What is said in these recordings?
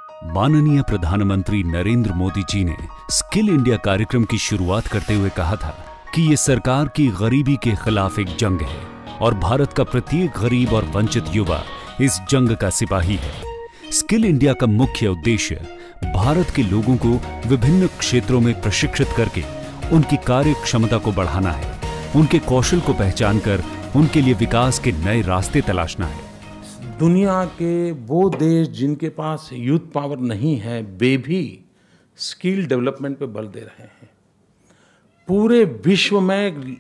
माननीय प्रधानमंत्री नरेंद्र मोदी जी ने स्किल इंडिया कार्यक्रम की शुरुआत करते हुए कहा था कि ये सरकार की गरीबी के खिलाफ एक जंग है और भारत का प्रत्येक गरीब और वंचित युवा इस जंग का सिपाही है। स्किल इंडिया का मुख्य उद्देश्य भारत के लोगों को विभिन्न क्षेत्रों में प्रशिक्षित करके उनकी कार्य क्षमता को बढ़ाना है, उनके कौशल को पहचानकर उनके लिए विकास के नए रास्ते तलाशना है। दुनिया के वो देश जिनके पास यूथ पावर नहीं है, वे भी स्किल डेवलपमेंट पे बल दे रहे हैं। पूरे विश्व में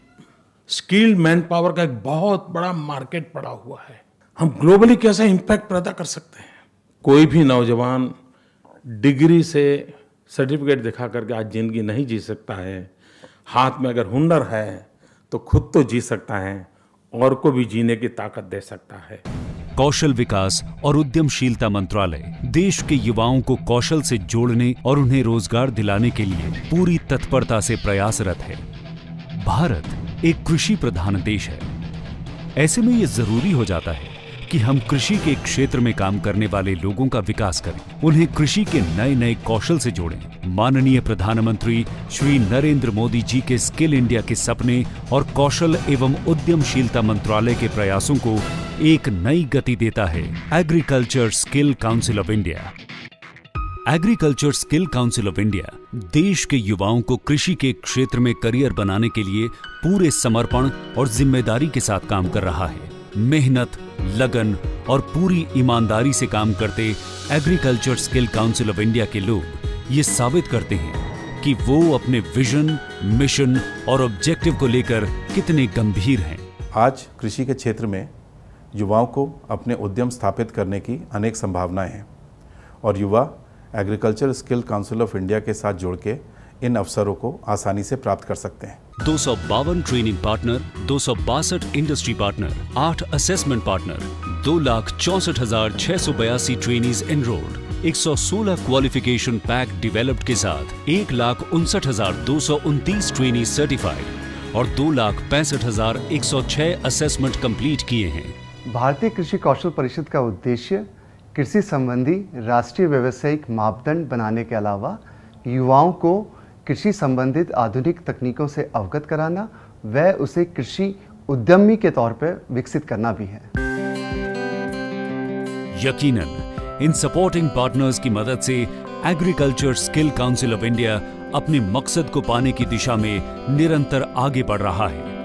स्किल्ड मैन पावर का एक बहुत बड़ा मार्केट पड़ा हुआ है। हम ग्लोबली कैसे इम्पैक्ट पैदा कर सकते हैं। कोई भी नौजवान डिग्री से सर्टिफिकेट दिखा करके आज जिंदगी नहीं जी सकता है। हाथ में अगर हुनर है तो खुद तो जी सकता है और को भी जीने की ताकत दे सकता है। कौशल विकास और उद्यमशीलता मंत्रालय देश के युवाओं को कौशल से जोड़ने और उन्हें रोजगार दिलाने के लिए पूरी तत्परता से प्रयासरत है। भारत एक कृषि प्रधान देश है। ऐसे में यह जरूरी हो जाता है कि हम कृषि के क्षेत्र में काम करने वाले लोगों का विकास करें, उन्हें कृषि के नए नए कौशल से जोड़ें। माननीय प्रधानमंत्री श्री नरेंद्र मोदी जी के स्किल इंडिया के सपने और कौशल एवं उद्यमशीलता मंत्रालय के प्रयासों को एक नई गति देता है agriculture skill council of India. Agriculture skill council of India देश के युवाओं को कृषि के क्षेत्र में करियर बनाने के लिए पूरे समर्पण और जिम्मेदारी के साथ काम कर रहा है। मेहनत, लगन और पूरी ईमानदारी से काम करते agriculture skill council of India के लोग ये साबित करते हैं कि वो अपने विजन, मिशन और ऑब्जेक्टिव को लेकर कितने गंभीर हैं। आज कृषि के क्षेत्र में युवाओं को अपने उद्यम स्थापित करने की अनेक संभावनाएं हैं और युवा agriculture skill council of India के साथ जुड़ के इन अवसरों को आसानी से प्राप्त कर सकते हैं। 252 training partner, 262 industry partner, 8 assessment partner, 2,64,682 trainees enrolled, 116 qualification pack developed के साथ 1,59,229 ट्रेनीज सर्टिफाइड और 2,65,106 असेसमेंट कंप्लीट किए हैं। भारतीय कृषि कौशल परिषद का उद्देश्य कृषि संबंधी राष्ट्रीय व्यावसायिक मापदंड बनाने के अलावा युवाओं को कृषि संबंधित आधुनिक तकनीकों से अवगत कराना व उसे कृषि उद्यमी के तौर पर विकसित करना भी है। यकीनन इन सपोर्टिंग पार्टनर्स की मदद से agriculture skill council of India अपने मकसद को पाने की दिशा में निरंतर आगे बढ़ रहा है।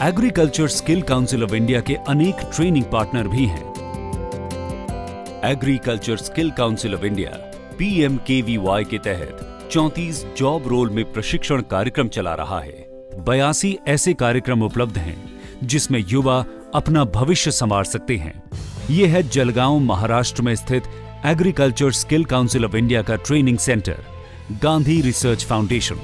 Agriculture skill council of India के अनेक ट्रेनिंग पार्टनर भी हैं। Agriculture skill council of India PMKVY के तहत 34 जॉब रोल में प्रशिक्षण कार्यक्रम चला रहा है। 82 ऐसे कार्यक्रम उपलब्ध हैं जिसमें युवा अपना भविष्य संवार सकते हैं। ये है जलगांव महाराष्ट्र में स्थित agriculture skill council of India का training centre Gandhi research foundation.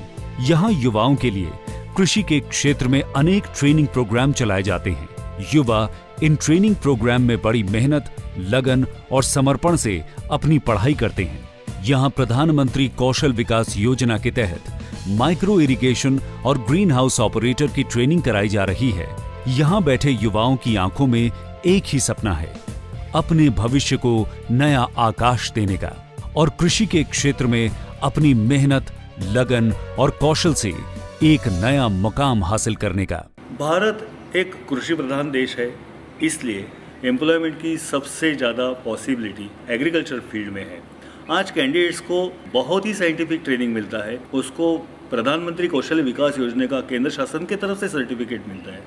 यहाँ युवाओं के लिए कृषि के क्षेत्र में अनेक ट्रेनिंग प्रोग्राम चलाए जाते हैं। युवा इन ट्रेनिंग प्रोग्राम में बड़ी मेहनत, लगन और समर्पण से अपनी पढ़ाई करते हैं। यहाँ प्रधानमंत्री कौशल विकास योजना के तहत माइक्रो इरिगेशन और ग्रीन हाउस ऑपरेटर की ट्रेनिंग कराई जा रही है। यहाँ बैठे युवाओं की आंखों में एक ही सपना है, अपने भविष्य को नया आकाश देने का और कृषि के क्षेत्र में अपनी मेहनत, लगन और कौशल से एक नया मुकाम हासिल करने का। भारत एक कृषि प्रधान देश है, इसलिए एम्प्लॉयमेंट की सबसे ज़्यादा पॉसिबिलिटी एग्रीकल्चर फील्ड में है। आज कैंडिडेट्स को बहुत ही साइंटिफिक ट्रेनिंग मिलता है, उसको प्रधानमंत्री कौशल विकास योजना का केंद्र शासन की तरफ से सर्टिफिकेट मिलता है,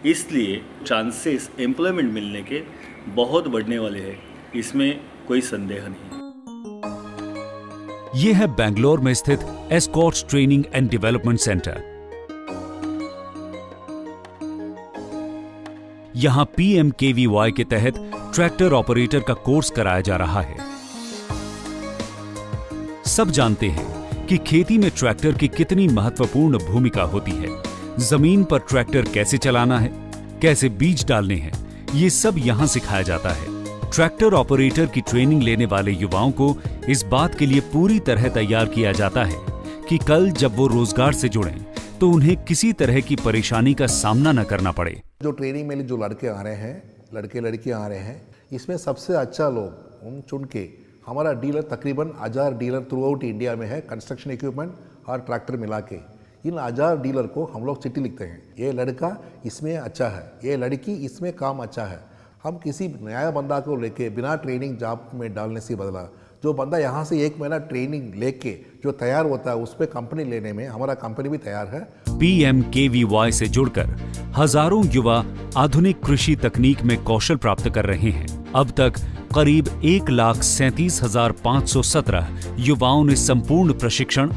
इसलिए चांसेस एम्प्लॉयमेंट मिलने के बहुत बढ़ने वाले हैं, इसमें कोई संदेह नहीं। ये है बेंगलोर में स्थित Escorts training and development centre. यहां PMKVY के तहत ट्रैक्टर ऑपरेटर का कोर्स कराया जा रहा है। सब जानते हैं कि खेती में ट्रैक्टर की कितनी महत्वपूर्ण भूमिका होती है। जमीन पर ट्रैक्टर कैसे चलाना है, कैसे बीज डालने हैं, ये सब यहां सिखाया जाता है। ट्रैक्टर ऑपरेटर की ट्रेनिंग लेने वाले युवाओं को इस बात के लिए पूरी तरह तैयार किया जाता है कि कल जब वो रोजगार से जुड़ें तो उन्हें किसी तरह की परेशानी का सामना न करना पड़े। जो ट्रेनिंग में जो लड़के आ रहे हैं, लड़के लड़कियां आ रहे हैं, इसमें सबसे अच्छा लोग हम चुन के, हमारा डीलर तकरीबन 1000 डीलर थ्रू आउट इंडिया में है, कंस्ट्रक्शन इक्विपमेंट और ट्रैक्टर मिला के। इन 1000 डीलर को हम लोग चिट्ठी लिखते हैं, ये लड़का इसमें अच्छा है, ये लड़की इसमें काम अच्छा है। हम किसी नया बंदा को लेके बिना ट्रेनिंग जॉब में डालने से बदला, जो बंदा यहाँ से 1 महीना ट्रेनिंग लेके जो तैयार होता है उस पर कंपनी लेने में हमारा कंपनी भी तैयार है। PMKVY से जुड़कर हजारों युवा आधुनिक कृषि तकनीक में कौशल प्राप्त कर रहे हैं। अब तक करीब 1,37,517 युवाओं ने संपूर्ण प्रशिक्षण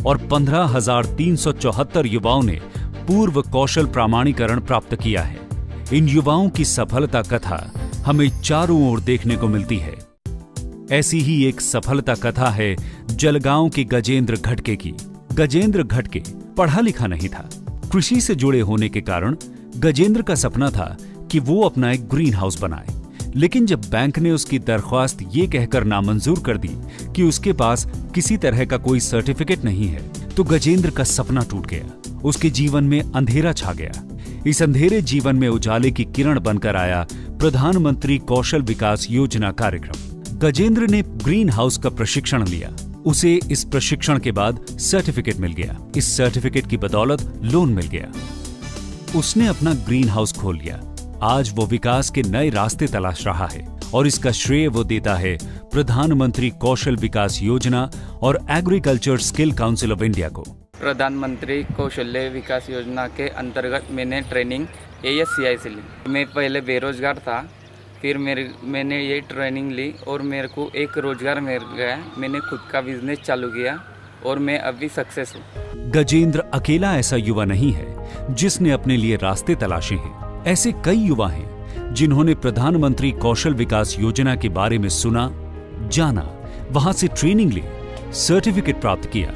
और 15,374 युवाओं ने पूर्व कौशल प्रमाणीकरण प्राप्त किया है। इन युवाओं की सफलता कथा हमें चारों ओर देखने को मिलती है। ऐसी ही एक सफलता कथा है जलगांव के गजेंद्र घटके की। गजेंद्र घटके पढ़ा लिखा नहीं था। कृषि से जुड़े होने के कारण गजेंद्र का सपना था कि वो अपना एक ग्रीन हाउस बनाए, लेकिन जब बैंक ने उसकी दरख्वास्त ये कहकर नामंजूर कर दी कि उसके पास किसी तरह का कोई सर्टिफिकेट नहीं है, तो गजेंद्र का सपना टूट गया। उसके जीवन में अंधेरा छा गया। इस अंधेरे जीवन में उजाले की किरण बनकर आया प्रधानमंत्री कौशल विकास योजना कार्यक्रम। गजेंद्र ने ग्रीन हाउस का प्रशिक्षण लिया। उसे इस प्रशिक्षण के बाद सर्टिफिकेट मिल गया। इस सर्टिफिकेट की बदौलत लोन मिल गया। उसने अपना ग्रीन हाउस खोल लिया। आज वो विकास के नए रास्ते तलाश रहा है और इसका श्रेय वो देता है प्रधानमंत्री कौशल विकास योजना और agriculture skill council of India को। प्रधानमंत्री कौशल्य विकास योजना के अंतर्गत मैंने ट्रेनिंग ASCI से ली। मैं पहले बेरोजगार था, फिर मैंने ये ट्रेनिंग ली और मेरे को एक रोजगार मिल गया। मैंने खुद का बिजनेस चालू किया और मैं अभी सक्सेस हूँ। गजेंद्र अकेला ऐसा युवा नहीं है जिसने अपने लिए रास्ते तलाशे हैं। ऐसे कई युवा हैं जिन्होंने प्रधानमंत्री कौशल विकास योजना के बारे में सुना, जाना, वहां से ट्रेनिंग ली, सर्टिफिकेट प्राप्त किया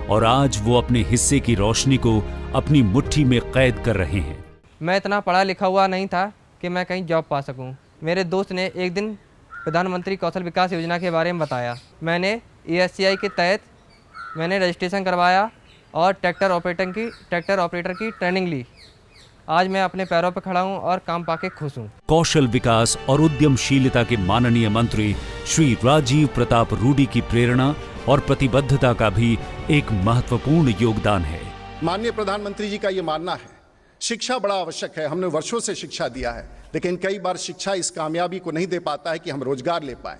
और आज वो अपने हिस्से की रोशनी को अपनी मुट्ठी में कैद कर रहे हैं। मैं इतना पढ़ा लिखा हुआ नहीं था कि मैं कहीं जॉब पा सकूं। मेरे दोस्त ने एक दिन प्रधानमंत्री कौशल विकास योजना के बारे में बताया। मैंने ASCI के तहत मैंने रजिस्ट्रेशन करवाया और ट्रैक्टर ऑपरेटर की ट्रेनिंग ली। आज मैं अपने पैरों पर खड़ा हूं और काम पाके खुश हूं। कौशल विकास और उद्यमशीलता के माननीय मंत्री श्री राजीव प्रताप रूडी की प्रेरणा और प्रतिबद्धता का भी एक महत्वपूर्ण योगदान है। माननीय प्रधानमंत्री जी का ये मानना है शिक्षा बड़ा आवश्यक है। हमने वर्षों से शिक्षा दिया है, लेकिन कई बार शिक्षा इस कामयाबी को नहीं दे पाता है कि हम रोजगार ले पाए।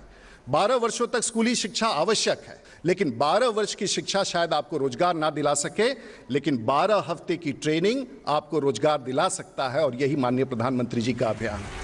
12 वर्षों तक स्कूली शिक्षा आवश्यक है, लेकिन 12 वर्ष की शिक्षा शायद आपको रोजगार ना दिला सके, लेकिन 12 हफ्ते की ट्रेनिंग आपको रोजगार दिला सकता है। और यही माननीय प्रधानमंत्री जी का अभियान है।